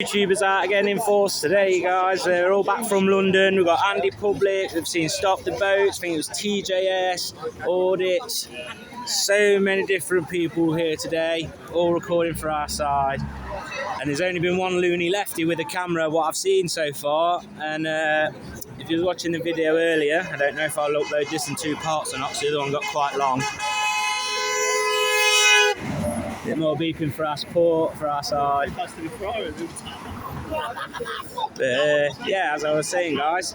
YouTubers out again in force today, guys. They're all back from London. We've got Andy Public, we've seen Stop the Boats, I think it was TJS, Audits. So many different people here today, all recording for our side. And there's only been one loony lefty with a camera, what I've seen so far. And if you were watching the video earlier, I don't know if I'll upload this in two parts or not, so the other one got quite long. A bit more beeping for our support, for our side. Yeah, as I was saying, guys,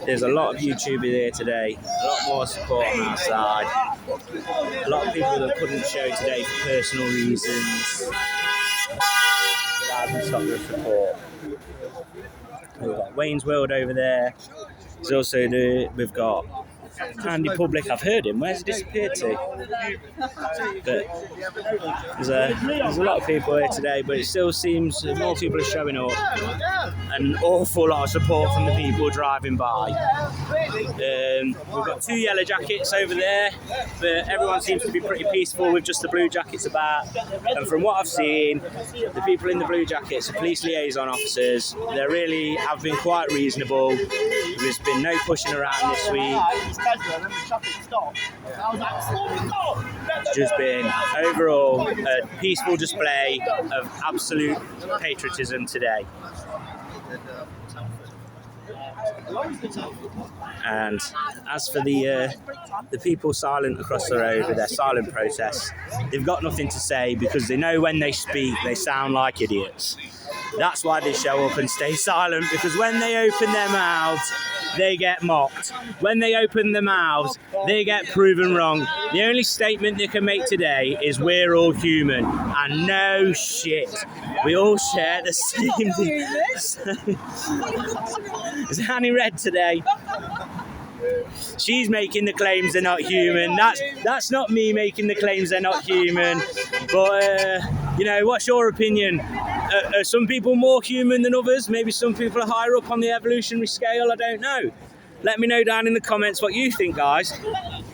there's a lot of YouTubers here today, a lot more support on our side, a lot of people that couldn't show today for personal reasons, that hasn't stopped their support. We've got Wayne's World over there. There's also we've got Andy Public. I've heard him. Where's he disappeared to? But there's a lot of people here today, but it still seems more people are showing up. An awful lot of support from the people driving by. We've got two yellow jackets over there, but everyone seems to be pretty peaceful with just the blue jackets about. And from what I've seen, the people in the blue jackets are police liaison officers. They really have been quite reasonable. There's been no pushing around this week. It's just been overall a peaceful display of absolute patriotism today. And as for the people silent across the road with their silent protests, they've got nothing to say because they know when they speak they sound like idiots. That's why they show up and stay silent, because when they open their mouths they get mocked. When they open their mouths they get proven wrong. The only statement they can make today is we're all human, and no shit, we all share the same thing. Is Annie Red today? She's making the claims they're not human. That's not me making the claims they're not human. But you know, what's your opinion? Are some people more human than others? Maybe some people are higher up on the evolutionary scale. I don't know. Let me know down in the comments what you think, guys.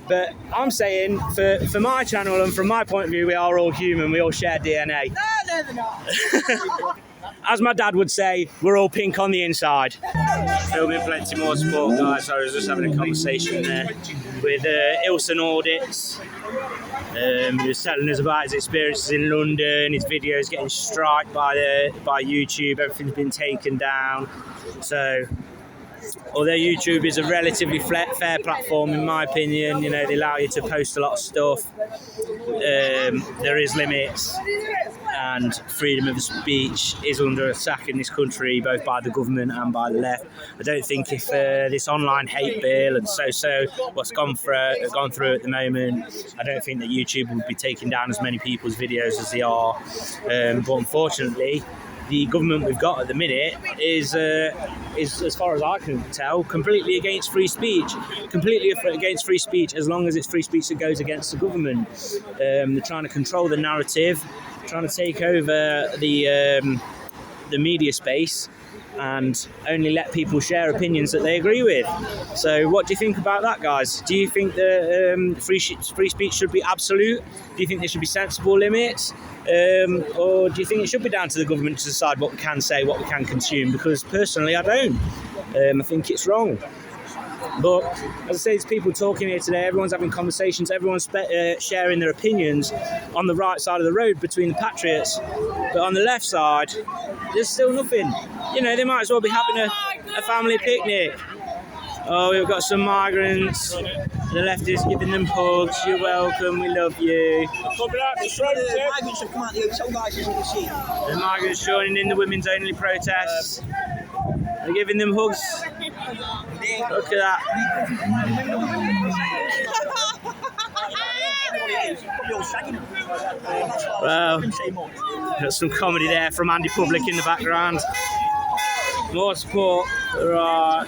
But I'm saying, for my channel and from my point of view, we are all human. We all share DNA. No, they're not. As my dad would say, we're all pink on the inside. Filming plenty more support, guys. I was just having a conversation there with Ilson Audits. He was telling us about his experiences in London, his videos getting striked by YouTube, everything's been taken down. So, although YouTube is a relatively fair platform, in my opinion, you know, they allow you to post a lot of stuff. There is limits, and freedom of speech is under attack in this country, both by the government and by the left. I don't think if this online hate bill and what's gone through at the moment, I don't think that YouTube would be taking down as many people's videos as they are. But unfortunately, the government we've got at the minute is, as far as I can tell, completely against free speech. Completely against free speech as long as it's free speech that goes against the government. They're trying to control the narrative, trying to take over the media space and only let people share opinions that they agree with. So what do you think about that, guys? Do you think that free speech should be absolute? Do you think there should be sensible limits? Or do you think it should be down to the government to decide what we can say, what we can consume? Because personally I don't. I think it's wrong. But as I say, there's people talking here today, everyone's having conversations, everyone's sharing their opinions on the right side of the road between the patriots. But on the left side, there's still nothing. You know, they might as well be having a family picnic. Oh, we've got some migrants. The left is giving them hugs. You're welcome, we love you. The migrants joining in the women's only protests. They're giving them hugs. Look at that. Well, got some comedy there from Andy Public in the background. More support. Right.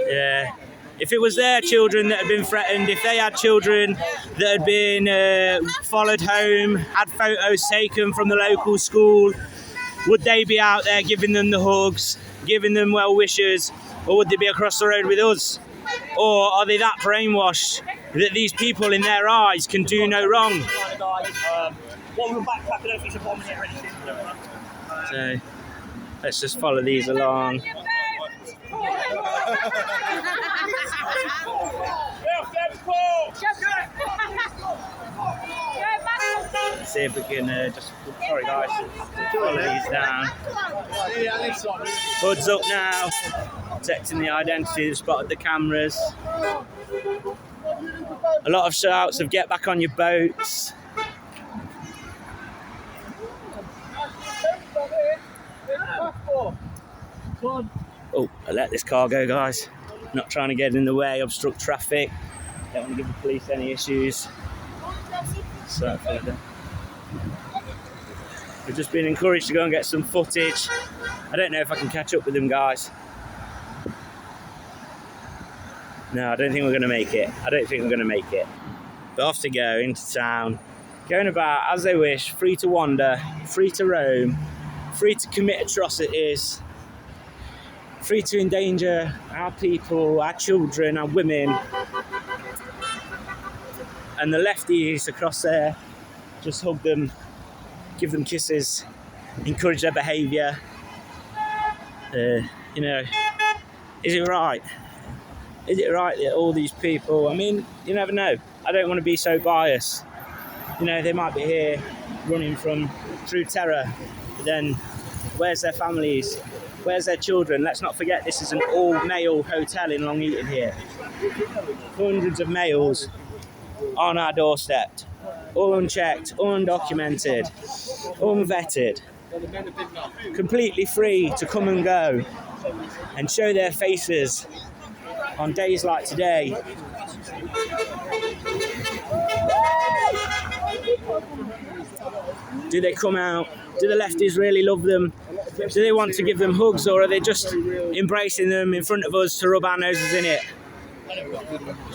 Yeah. If it was their children that had been threatened, if they had children that had been followed home, had photos taken from the local school, would they be out there giving them the hugs? giving them well wishes, or would they be across the road with us? Or are they that brainwashed that these people in their eyes can do no wrong? So let's just follow these along. See if we can sorry guys, follow these down. Hoods up now, protecting the identity, they've spotted the cameras. A lot of shouts of get back on your boats. Oh, I let this car go, guys. Not trying to get in the way, obstruct traffic. Don't want to give the police any issues. So we've just been encouraged to go and get some footage. I don't know if I can catch up with them, guys. No, I don't think we're going to make it. But off to go into town, going about as they wish, free to wander, free to roam, free to commit atrocities, free to endanger our people, our children, our women. And the lefties across there, just hug them, give them kisses, encourage their behaviour. You know, is it right? Is it right that all these people, I mean, you never know. I don't want to be so biased. You know, they might be here running from true terror, but then where's their families? Where's their children? Let's not forget this is an all-male hotel in Long Eaton here. Hundreds of males on our doorstep, all unchecked, undocumented, unvetted, completely free to come and go and show their faces on days like today. Do they come out? Do the lefties really love them? Do they want to give them hugs, or are they just embracing them in front of us to rub our noses in it?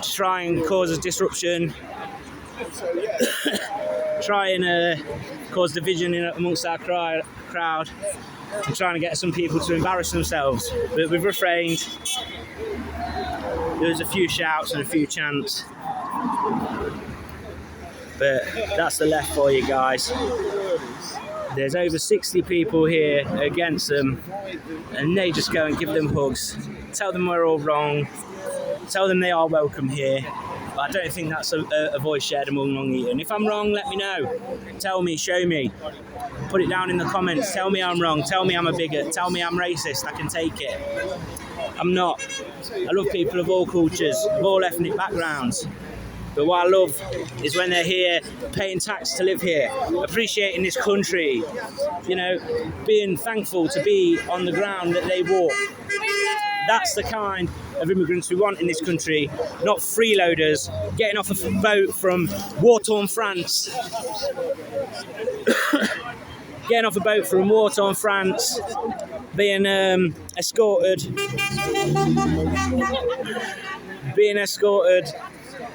To try and cause us disruption, try and cause division amongst our crowd, and trying to get some people to embarrass themselves. But we've refrained. There was a few shouts and a few chants. But that's the left for you guys. There's over 60 people here against them, and they just go and give them hugs, tell them we're all wrong, tell them they are welcome here. But I don't think that's a voice shared among Long Eaton. If I'm wrong, let me know. Tell me, show me. Put it down in the comments. Tell me I'm wrong. Tell me I'm a bigot. Tell me I'm racist. I can take it. I'm not. I love people of all cultures, of all ethnic backgrounds. But what I love is when they're here, paying tax to live here, appreciating this country, you know, being thankful to be on the ground that they walk. That's the kind of immigrants we want in this country, not freeloaders getting off a boat from war-torn France. Getting off a boat from war-torn France, being escorted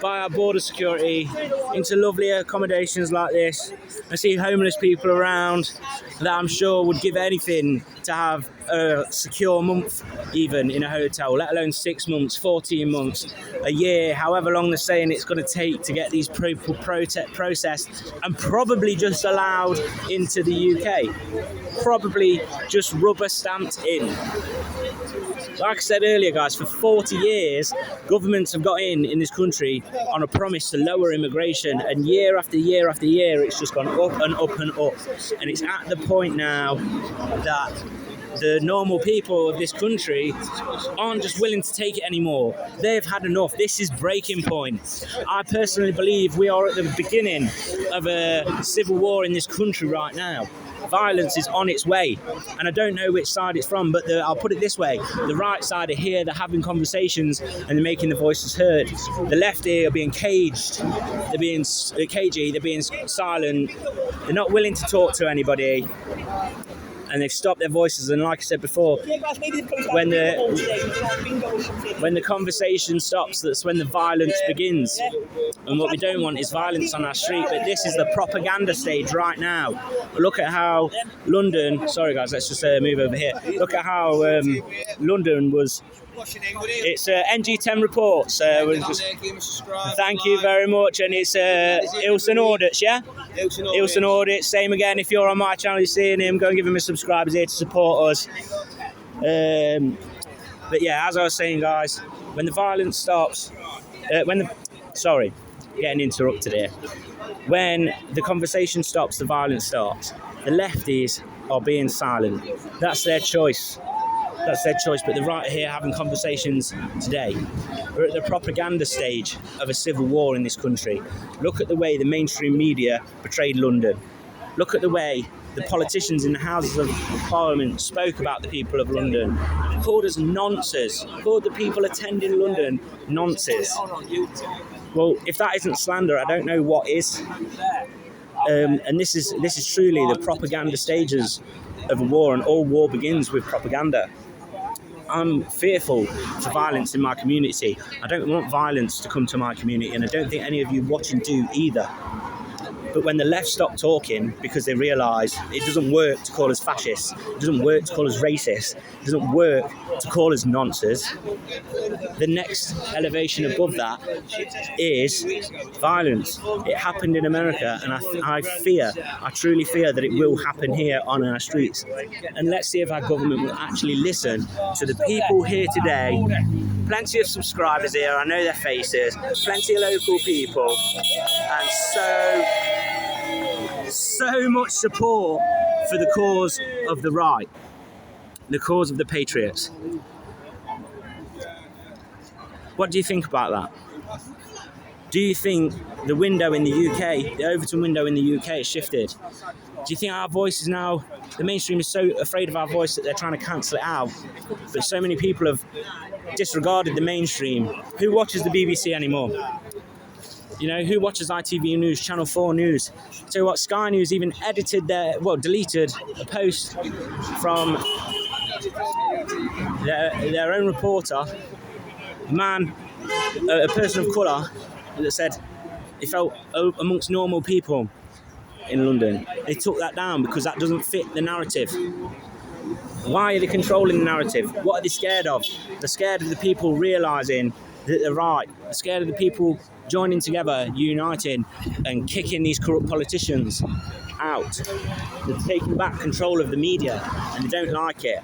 by our border security into lovely accommodations like this. I see homeless people around that I'm sure would give anything to have a secure month even in a hotel, let alone 6 months, 14 months, a year, however long they're saying it's going to take to get these people processed and probably just allowed into the UK. Probably just rubber stamped in. Like I said earlier, guys, for 40 years, governments have got in this country on a promise to lower immigration, and year after year after year, it's just gone up and up and up. And it's at the point now that the normal people of this country aren't just willing to take it anymore. They've had enough. This is breaking point. I personally believe we are at the beginning of a civil war in this country right now. Violence is on its way, and I don't know which side it's from, but I'll put it this way: the right side are here, they're having conversations and they're making the voices heard. The left here are being caged, they're being cagey, they're being silent, they're not willing to talk to anybody, and they've stopped their voices. And like I said before, when the conversation stops, that's when the violence begins. And what we don't want is violence on our street. But this is the propaganda stage right now. Look at how London. Sorry guys, let's just move over here. Look at how London was. It's NG10 reports. Thank you very much, and it's Ilson Audits, yeah? Ilson Audits, same again. If you're on my channel, you're seeing him, go and give him a subscribe. He's here to support us. But yeah, as I was saying, guys, when the violence stops, getting interrupted here. When the conversation stops, the violence stops. The lefties are being silent. That's their choice. That's their choice, but the right here having conversations today. We're at the propaganda stage of a civil war in this country. Look at the way the mainstream media portrayed London. Look at the way the politicians in the Houses of Parliament spoke about the people of London. Called us nonces. Called the people attending London nonces. Well, if that isn't slander, I don't know what is. And this is truly the propaganda stages of a war, and all war begins with propaganda. I'm fearful for violence in my community. I don't want violence to come to my community, and I don't think any of you watching do either. But when the left stop talking because they realise it doesn't work to call us fascists, it doesn't work to call us racist, it doesn't work to call us nonces, the next elevation above that is violence. It happened in America, and I truly fear that it will happen here on our streets. And let's see if our government will actually listen to the people here today. Plenty of subscribers here, I know their faces, plenty of local people, and so much support for the cause of the right, the cause of the patriots. What do you think about that? Do you think the window in the UK, the Overton window in the UK has shifted? Do you think our voice is now, the mainstream is so afraid of our voice that they're trying to cancel it out? But so many people have disregarded the mainstream. Who watches the BBC anymore? You know, who watches ITV News, Channel 4 News? Tell you what, Sky News even deleted a post from their own reporter, a person of colour, that said he felt amongst normal people in London. They took that down because that doesn't fit the narrative. Why are they controlling the narrative? What are they scared of? They're scared of the people realising that they're right. They're scared of the people joining together, uniting, and kicking these corrupt politicians out. They're taking back control of the media, and they don't like it.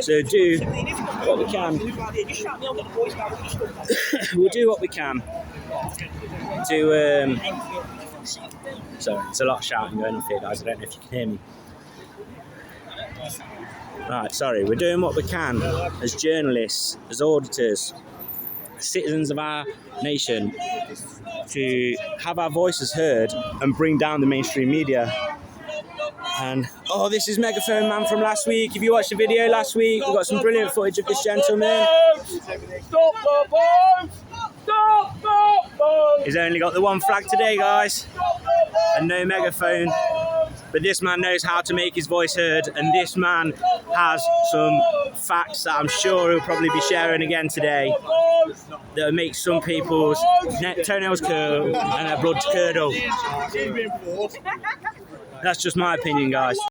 So do what we can. We'll do what we can to... Sorry, it's a lot of shouting going on here, guys. I don't know if you can hear me. Right, sorry. We're doing what we can as journalists, as auditors, citizens of our nation, to have our voices heard and bring down the mainstream media. And this is Megaphone Man from last week. If you watched the video last week, we've got some brilliant footage of this gentleman. Stop the bombs! Stop the bombs! He's only got the one flag today, guys, and no megaphone. But this man knows how to make his voice heard, and this man has some facts that I'm sure he'll probably be sharing again today that will make some people's toenails curl and their blood curdle. That's just my opinion, guys.